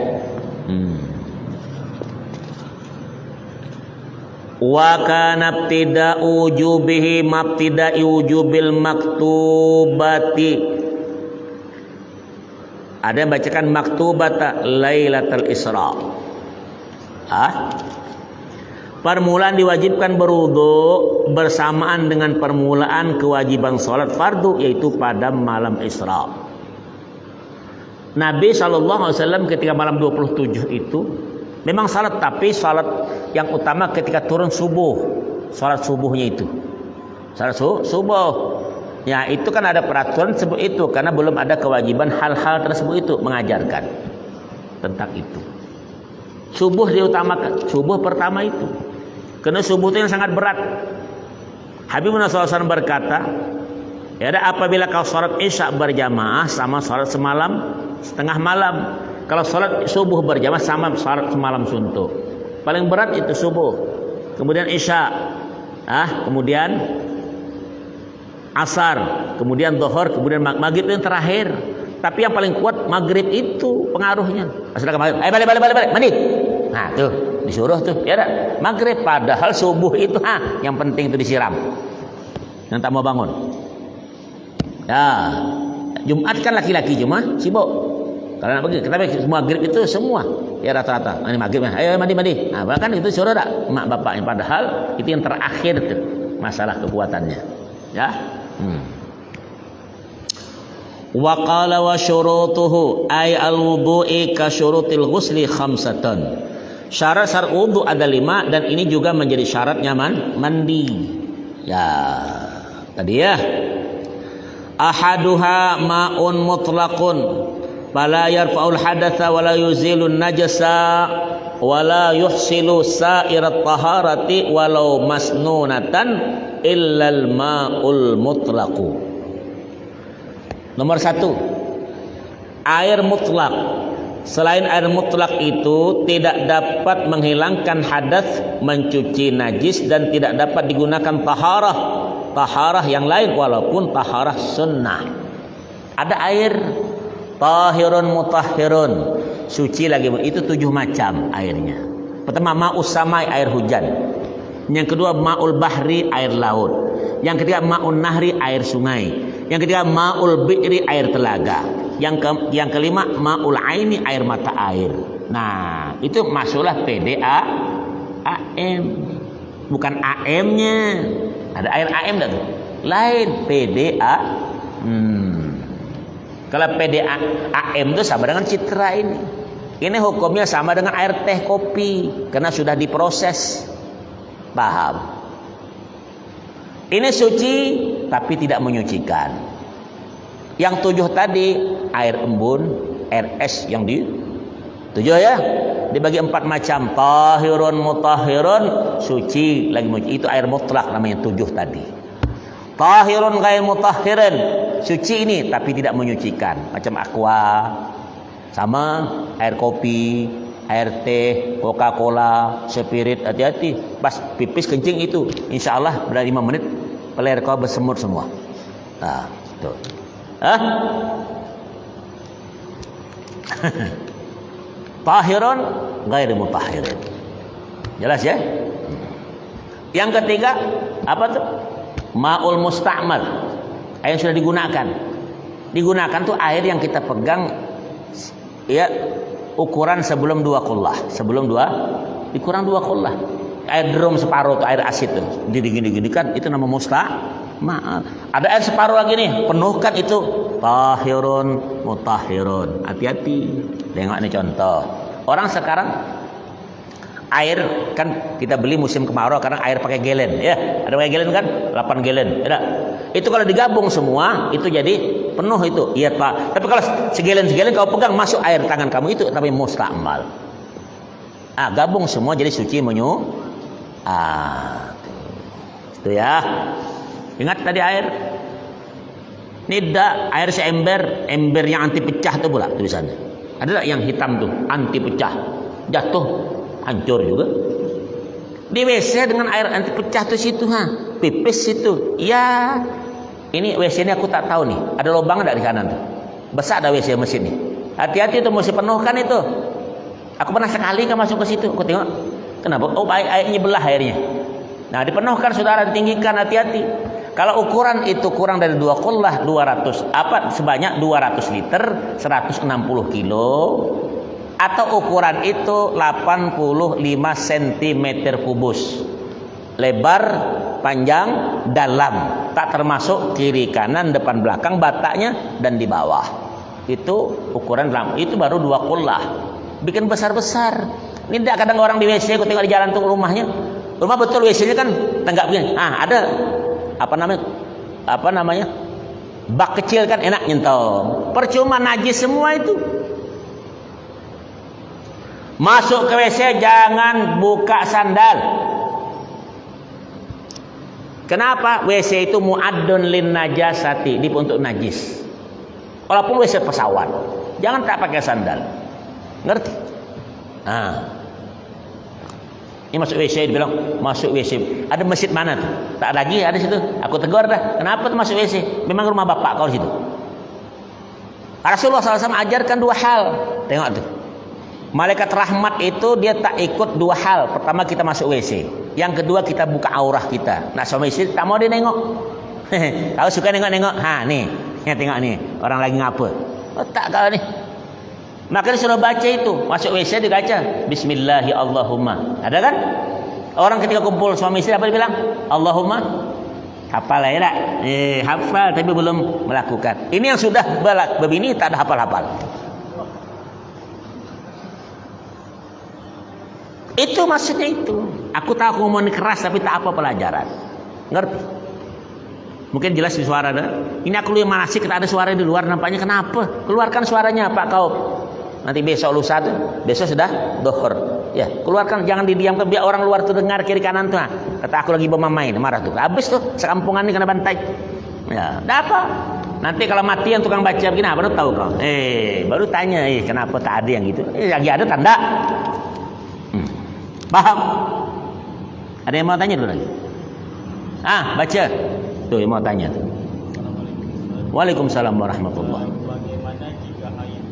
Wa kana ibtida'u wujubihi mabtida'i wujubil maktubati. Ada yang bacakan maktubata Lailatul Isra. Permulaan diwajibkan berwudu bersamaan dengan permulaan kewajiban salat fardu, yaitu pada malam Isra. Nabi SAW ketika malam 27 itu memang salat, tapi salat yang utama ketika turun subuh, salat subuhnya itu. Salat subuh. Ya, itu kan ada peraturan sebut itu karena belum ada kewajiban hal-hal tersebut itu mengajarkan tentang itu. Subuh diutamakan, subuh pertama itu. Karena subuh itu yang sangat berat. Habibuna SAW berkata, ya apabila kau salat isya berjamaah sama salat semalam setengah malam. Kalau salat subuh berjamaah sama salat semalam suntuk. Paling berat itu subuh. Kemudian isya. Kemudian asar, kemudian zuhur, kemudian maghrib itu yang terakhir. Tapi yang paling kuat maghrib itu pengaruhnya. Setelah maghrib, ayo balik, mandi. Nah tuh disuruh tuh, ya maghrib. Padahal subuh itu yang penting itu disiram. Yang tak mau bangun. Ya, Jumat kan laki-laki cuma sibuk. Karena begitu, kita maghrib itu semua ya rata-rata. Ini maghribnya, ayo mandi. Nah, bahkan itu suruh tak mak bapaknya. Padahal itu yang terakhir tuh masalah kekuatannya. Ya. Wa qala wa syurutuhu ay al-wudu'i ka syurutil ghusli khamsatan. Syarat wudu ada 5 dan ini juga menjadi syaratnya mandi. Ya, tadi ya. Ahaduha ma'un mutlaqun fala yarfa'ul hadatsa wala yuzilun najasa wala yuhsilu sa'irat taharati walau masnunatan illal ma'ul mutlaqu. Nomor 1, air mutlak. Selain air mutlak itu tidak dapat menghilangkan hadas, mencuci najis, dan tidak dapat digunakan taharah yang lain walaupun taharah sunnah. Ada air tahirun mutahhirun, suci lagi, itu 7 macam airnya. Pertama ma'us samai, air hujan. Yang kedua ma'ul bahri, air laut. Yang ketiga ma'un nahri, air sungai. Yang ketiga ma'ul bi'ri, air telaga. Yang kelima ma'ul aini, air mata air. Nah, itu masuklah PDAM. Bukan AM-nya. Ada air AM dah tuh. Lain PDA. Kalau PDAM itu sama dengan citra ini. Ini hukumnya sama dengan air teh kopi karena sudah diproses. Paham? Ini suci tapi tidak menyucikan. Yang 7 tadi air embun, air es yang di 7 ya, dibagi 4 macam. Tahirun mutahhirun, suci lagi mencuci. Itu air mutlak namanya 7 tadi. Tahirun ghair mutahhirin, suci ini tapi tidak menyucikan. Macam aqua, sama air kopi, air teh, Coca-Cola, spirit, hati-hati. Pas pipis kencing itu, insya Allah ber 5 menit peler kau bersemur semua. Nah, tuh. Tahirun ghair mutahhirin. Jelas ya? Yang ketiga apa tuh? Ma'ul musta'mal, air yang sudah digunakan. Digunakan tuh air yang kita pegang ya ukuran sebelum 2 qullah. Dikurang 2 qullah. Air drum separuh tuh air asid tuh. Digini kan itu nama musta'mal. Ada air separuh lagi nih, penuhkan itu. Tahirun mutahhirun. Hati-hati. Tengok nih contoh. Orang sekarang air kan kita beli musim kemarau karena air pakai galen ya. Ada pakai galen kan? 8 galen. Ya. Itu kalau digabung semua itu jadi penuh itu. Iya, Pak. Tapi kalau segelen kau pegang masuk air tangan kamu itu tapi musta'mal. Gabung semua jadi suci itu ya. Ingat tadi air. Nida air seember, ember yang anti pecah itu pula tulisannya. Ada tak yang hitam tuh, anti pecah. Jatuh hancur juga. Di WC dengan air anti pecah tuh situ pipis situ. Ya, ini WC ini aku tak tahu nih. Ada lubang enggak di kanan tuh? Besar ada WC mesin nih. Hati-hati tuh mesti penuhkan itu. Aku pernah sekali kan masuk ke situ, aku tengok. Kenapa? Oh, airnya belah airnya. Nah, dipenuhkan saudara, tinggikan, hati-hati. Kalau ukuran itu kurang dari 2 qullah, 200 sebanyak 200 liter, 160 kilo. Atau ukuran itu 85 cm kubus. Lebar, panjang, dalam. Tak termasuk kiri, kanan, depan, belakang, bataknya, dan di bawah. Itu ukuran dalam. Itu baru 2 qullah. Bikin besar-besar. Ini tidak kadang orang di WC, aku tengok di jalan tuh rumahnya. Rumah betul WC-nya kan tenggak begini. Ada apa namanya? Bak kecil kan enak nyentong. Percuma najis semua itu. Masuk ke WC jangan buka sandal. Kenapa? WC itu mu'addun lin najasati, untuk najis. Walaupun WC pesawat, jangan tak pakai sandal. Ngerti? Ini masuk WC, dibilang masuk WC. Ada masjid mana tuh? Tak lagi ada situ. Aku tegur dah. Kenapa tuh masuk WC? Memang rumah bapak kau situ. Rasulullah SAW ajarkan 2 hal. Tengok tuh. Malaikat rahmat itu dia tak ikut 2 hal. Pertama kita masuk WC. Yang kedua kita buka aurah kita. Nah suami istri tak mau dia nengok. Kau suka nengok-nengok. Nih. Ya, tengok nih. Orang lagi ngapa? Oh, tak kau nih. Maka disuruh baca itu. Masuk WC dibaca. Bismillahi Allahumma. Ada kan? Orang ketika kumpul suami istri apa dia bilang? Allahumma. Hafal ya tak? Hafal tapi belum melakukan. Ini yang sudah begini tak ada hafal-hafal. Itu maksudnya itu. Aku tahu aku ngomong keras tapi tak apa pelajaran. Ngerti? Mungkin jelas di suara dah. Ini aku lihat manasik kita ada suara di luar nampaknya kenapa? Keluarkan suaranya Pak kau. Nanti besok lusa tuh. Besok sudah dohor. Ya, keluarkan, jangan didiamkan, biar orang luar tuh dengar kiri kanan tuh. Nah, kata aku lagi bermain, marah tuh. Habis tuh sekampungan ini kena bantai. Ya, ada apa? Nanti kalau mati yang tukang baca begini, baru tahu kau. Baru tanya, kenapa tak ada yang gitu? Lagi ada tanda. Paham? Ada yang mau tanya dulu lagi? Baca. Tuh yang mau tanya tuh. Waalaikumsalam warahmatullahi. Bagaimana jika haid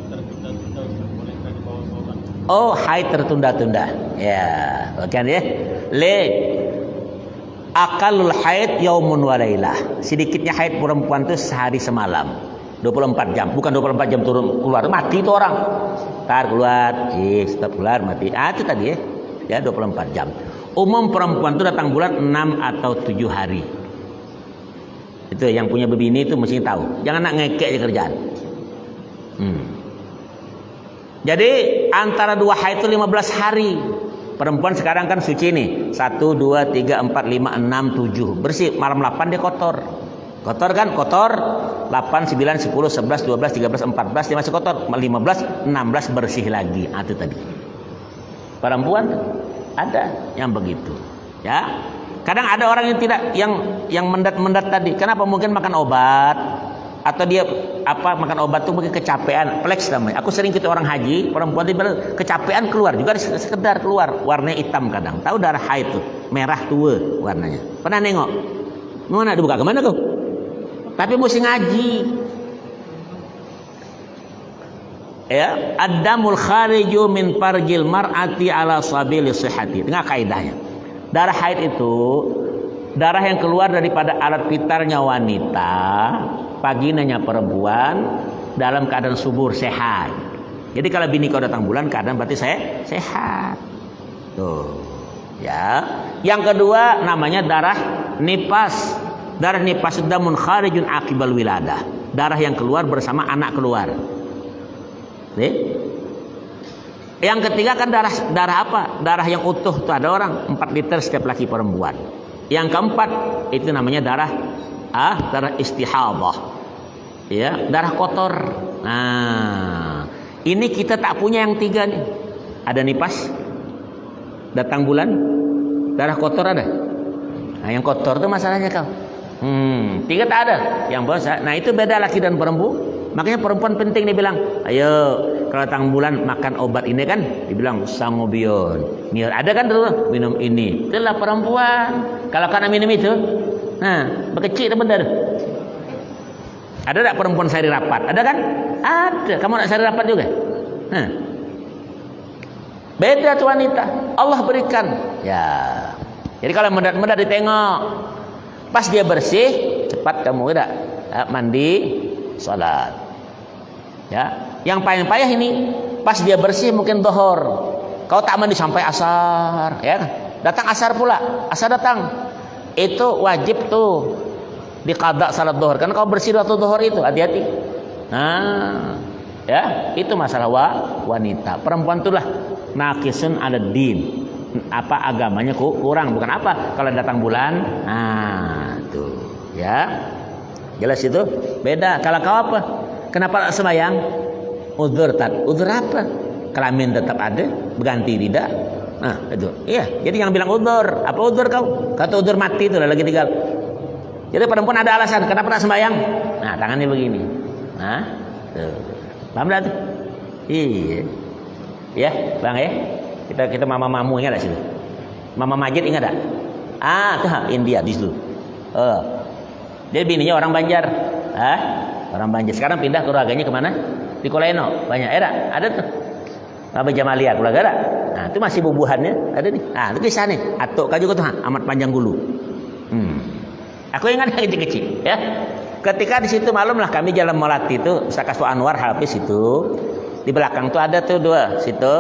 tertunda-tunda, bolehkah dibawa sholat? Oh, haid tertunda-tunda. Ya, kan ya. Akalul haid yaumun wa lailah. Sedikitnya haid perempuan itu sehari semalam. 24 jam, bukan 24 jam turun keluar, mati itu orang. Tar keluar, stop keluar, mati. Itu tadi ya. Ya, 24 jam. Umum perempuan itu datang bulan 6 atau 7 hari. Itu yang punya bebini itu mesti tahu. Jangan nak ngekek di kerjaan. Jadi antara dua haid itu 15 hari. Perempuan sekarang kan suci nih. 1, 2, 3, 4, 5, 6, 7. Bersih. Malam 8 dia kotor. Kotor kan? Kotor. 8, 9, 10, 11, 12, 13, 14 dia masih kotor. 15, 16 bersih lagi. Itu tadi. Perempuan ada yang begitu. Ya. Kadang ada orang yang tidak, yang mendat tadi. Kenapa? Mungkin makan obat atau dia makan obat tuh mungkin kecapean, pleks namanya. Aku sering ketemu orang haji, perempuan dia kecapean keluar juga sekedar keluar, warnanya hitam kadang. Tahu darah haid tuh, merah tua warnanya. Pernah nengok? Mana dibuka kemana kau? Tapi mesti ngaji. Ya, ad-damul khariju min farjil mar'ati ala sabili sihhati. Dengan kaidahnya. Darah haid itu darah yang keluar daripada alat vitalnya wanita, vaginanya perempuan dalam keadaan subur sehat. Jadi kalau bini kau datang bulan keadaan berarti saya sehat. Tuh. Ya. Yang kedua namanya darah nifas. Darah nifas damun kharijun akibal wiladah. Darah yang keluar bersama anak keluar. Nih. Yang ketiga kan darah apa? Darah yang utuh tuh ada orang 4 liter setiap laki perempuan. Yang keempat itu namanya darah istihadah. Ya, darah kotor. Nah, ini kita tak punya yang 3 nih. Ada nifas, datang bulan, darah kotor ada. Nah, yang kotor tuh masalahnya kau. 3 tak ada. Yang bosan. Nah, itu beda laki dan perempuan. Makanya perempuan penting dia bilang, ayo kalau datang bulan makan obat ini kan, dibilang sangobion. Nih ada kan dulu minum ini. Itulah perempuan. Kalau karena minum itu, berkecil itu benar. Ada tak perempuan sari rapat? Ada kan? Ada. Kamu nak sari rapat juga? Beda tuh wanita. Allah berikan. Ya. Jadi kalau mendat-mendat ditengok, pas dia bersih, cepat kamu udah mandi, sholat. Ya, yang payah-payah ini pas dia bersih mungkin dohor, kau tak mandi sampai asar, ya kan? Datang asar pula, asar datang, itu wajib tuh diqada salat dohor, karena kau bersih waktu dohor itu, hati-hati. Nah, ya itu masalah wanita. Perempuan itulah naqisun ala din, agamanya kurang, bukan apa? Kalau datang bulan, tuh, ya jelas itu beda. Kalau kau apa? Kenapa tak sembahyang? Udzur apa? Kelamin tetap ada, berganti tidak. Nah, itu. Iya, jadi yang bilang udzur, apa udzur kau? Kata udzur mati itu lagi tinggal. Jadi perempuan ada alasan, kenapa tak sembahyang? Nah, tangannya begini. Nah, tuh. Paham dah tuh? Iya. Ya, Bang ya. Kita mama mamu ingat tak sini? Mama Majid ingat tak? Tuh India di situ. Dia bininya orang Banjar. Orang Banjar. Sekarang pindah keluarganya kemana? Di Koleno. Banyak. Ada tuh. Baba Jamalia keluarga ada. Nah, itu masih bubuhannya. Ada nih. Itu kisah nih. Atuk kau juga tuh. Amat panjang gulu. Aku ingat yang kecil-kecil. Ya. Ketika di situ malam lah kami jalan Melati itu. Sakasu Anwar Hafiz itu. Di belakang tuh ada tuh 2. Situ.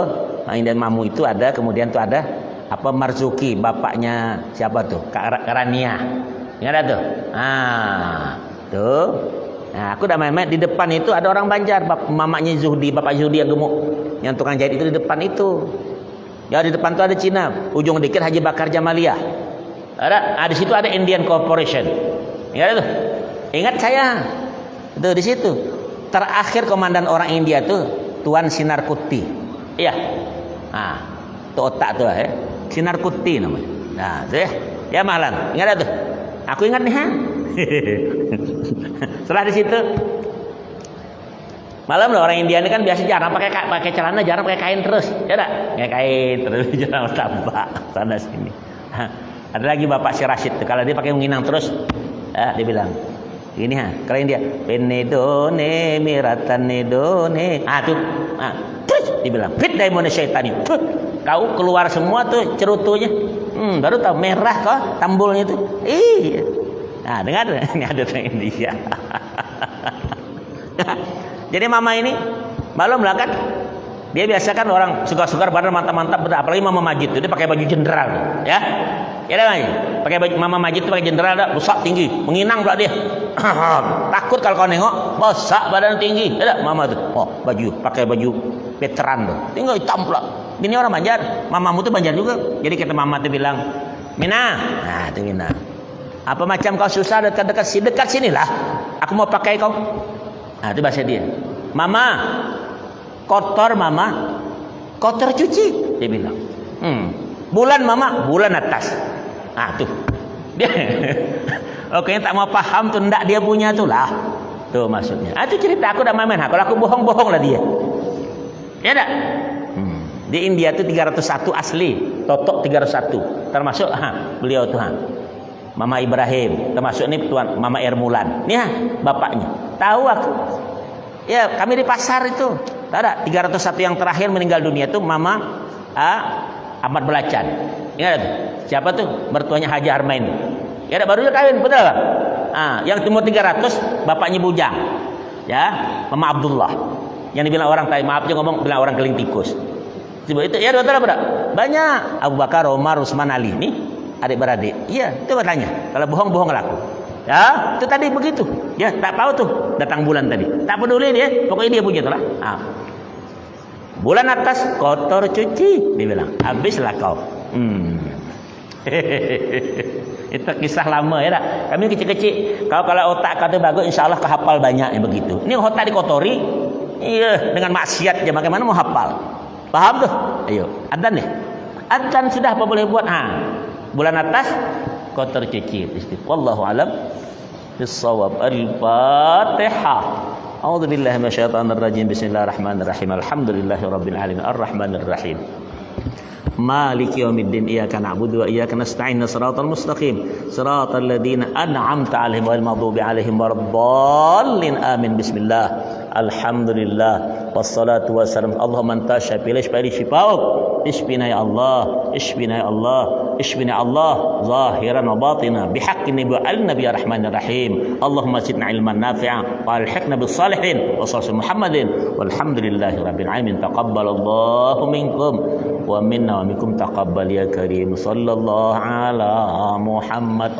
Dan Mamu itu ada. Kemudian tuh ada. Marzuki. Bapaknya siapa tuh? Karania. Ingat ada tuh? Tuh. Nah, aku udah main-main di depan itu ada orang Banjar, mamanya Zuhdi, bapak Zuhdi yang gemuk, yang tukang jahit itu di depan itu. Ya di depan itu ada Cina, ujung dikit Haji Bakar Jamalia. Ada, di situ ada Indian Corporation. Ingat itu? Ingat saya. Itu di situ. Terakhir komandan orang India tuh Tuan Sinar Kuti. Iya. Nah, Itu otak tuh sinar kuti namanya. Nah, tuh ya malam. Ingat tuh. Aku ingat nih, ha. Setelah di situ malam loh, orang India ini kan biasa jarang pakai celana, jarang pakai kain terus. Ya enggak? Pakai kain terus jarang tambah sana sini. Ada lagi Bapak si Rashid tuh, kalau dia pakai menginang terus, dia bilang, ini kalau India, penedone miratanedone. Tuh. Terus dibilang, fit daimone syaitani. Kau keluar semua tuh cerutunya. Baru tahu merah kok tambulnya tuh. Iya. Nah, dengar ini ada orang India. Jadi mama ini malam lah kan, dia biasa kan orang suka-suka badan mantap-mantap, apalagi Mama Majid tuh dia pakai baju jenderal, ya. Ya dah, pakai baju Mama Majid tuh pakai jenderal, dah besar tinggi, menginang pula dia. Takut kalau kau nengok, besar badan tinggi, ya dah Mama tuh. Oh, pakai baju veteran tuh. Tinggal hitam pula. Ini orang Banjar, mamamu tuh Banjar juga. Jadi kata Mama tuh bilang, "Mina." Nah, tuh Mina. Apa macam kau susah dekat sinilah. Aku mau pakai kau. Nah, itu bahasa dia. Mama, kotor Mama, kotor cuci, dia bilang. Bulan Mama, bulan atas. Tuh. Dia oke, tak mau paham tuh, ndak dia punya tuh lah. Tuh maksudnya. Itu cerita aku udah main. Kalau aku bohong lah dia. Ya enggak? Di India tuh 301 asli, Totok 301. Termasuk beliau tuh Mama Ibrahim, termasuk ini tuan Mama Ermulan. Nih bapaknya. Tahu aku. Ya, kami di pasar itu. Tahu tak? 301 yang terakhir meninggal dunia itu Mama Ahmad Belacan. Ingat tuh? Siapa tuh? Mertuanya Haji Armain. Ya, baru dia kawin, betul tak? Yang timur 300 bapaknya Bujang. Ya, Mama Abdullah. Yang dibilang orang tadi, maaf aja ngomong, bilang orang keling tikus. Coba itu ya, betul apa? Banyak. Abu Bakar, Umar, Utsman, Ali nih adik-beradik. Iya, itu bertanya. Kalau bohong laku. Ya, itu tadi begitu. Ya, tak tahu tuh datang bulan tadi. Tak peduli dia, pokoknya dia punya tuh lah. Bulan atas kotor cuci, dia bilang. Habislah kau. Itu kisah lama ya tak? Kami kecil-kecil. Kalau otak kata bagus, insya Allah kehafal banyak yang begitu. Ini otak dikotori, iya dengan maksiat, ya bagaimana mau hafal? Paham tuh? Ayo, adzan nih. Adzan sudah apa boleh buat? Bulan atas kotor cuci. Wallahu alam bis-shawab. Al-Fatihah. A'udzu billahi minasyaitonir rajim. Bismillahirrahmanirrahim. Alhamdulillahirabbil alamin. Arrahmanir rahim. Maliki yaumiddin. Iyyaka na'budu wa iyyaka nasta'in. Shiratal mustaqim. Shiratal ladzina an'amta 'alaihim ghairil maghdubi 'alaihim waladdallin. Amin. Bismillah. Alhamdulillah. Wassalatu wassalamu. Allahumma anta syafi'i syifai syifa'uk. Ishfina ya Allah. Ishfina ya Allah. Ishfina Allah zahiran wa batina bihaqqi nabiy rahmanir rahim. Allahumma zidna ilman nafi'a wa alhiqna bis salihin wa sallallahu Muhammadin walhamdulillahi rabbil alamin. Taqabbalallahu minkum wa minna wa minkum taqabbal ya karim. Sallallahu ala Muhammad.